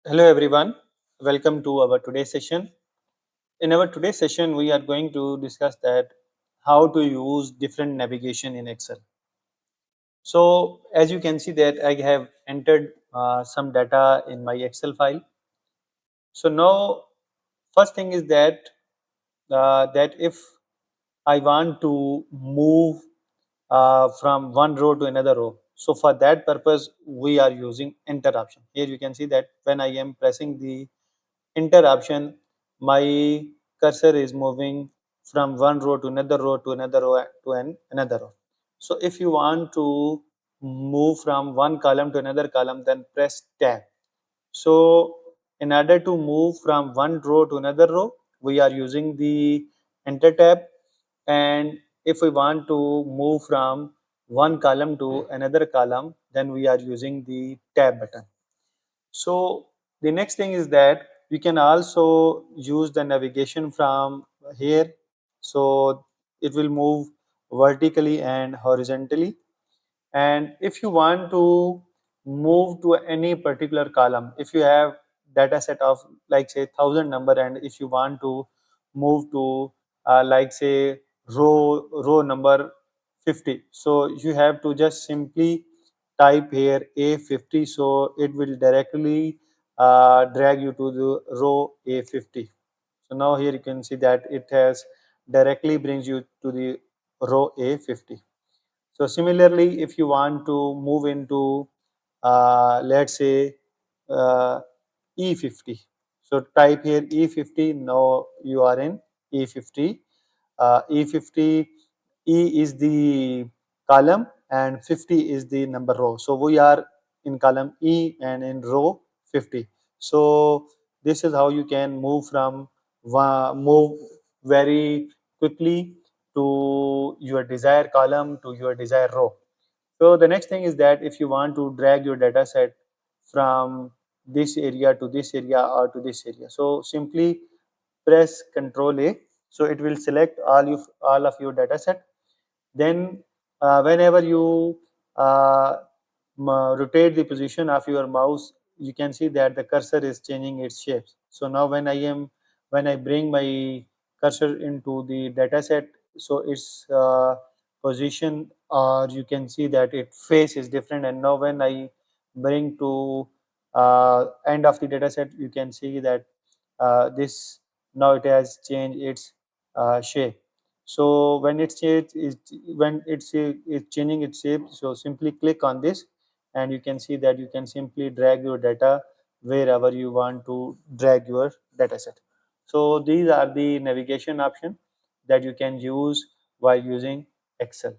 Hello everyone, welcome to our today's session. In our today's session, we are going to discuss that how to use different navigation in Excel. So as you can see that I have entered some data in my Excel file. So now first thing is that if I want to move from one row to another row. So for that purpose, we are using enter option. Here you can see that when I am pressing the enter option, my cursor is moving from one row to another row to another row to another row. So if you want to move from one column to another column, then press tab. So in order to move from one row to another row, we are using the enter tab, and if we want to move from one column to another column, then we are using the tab button. So the next thing is that you can also use the navigation from here. So it will move vertically and horizontally. And if you want to move to any particular column, if you have data set of like say 1,000 number, and if you want to move to like say row number 50, so you have to just simply type here A50, so it will directly drag you to the row A50. So now here you can see that it has directly brings you to the row A50. So similarly, if you want to move into let's say uh, E50, so type here E50. Now you are in E50. E50, E is the column and 50 is the number row. So we are in column E and in row 50. So this is how you can move from move very quickly to your desired column to your desired row. So the next thing is that if you want to drag your data set from this area to this area or to this area, so simply press Ctrl A. So it will select all of your data set. Then whenever you uh, rotate the position of your mouse, you can see that the cursor is changing its shapes. So now when I bring my cursor into the data set, so its position, or you can see that its face is different. And now when I bring to end of the data set, you can see that this now it has changed its shape. So when it's changing its shape, so simply click on this, and you can see that you can simply drag your data wherever you want to drag your data set. So these are the navigation options that you can use while using Excel.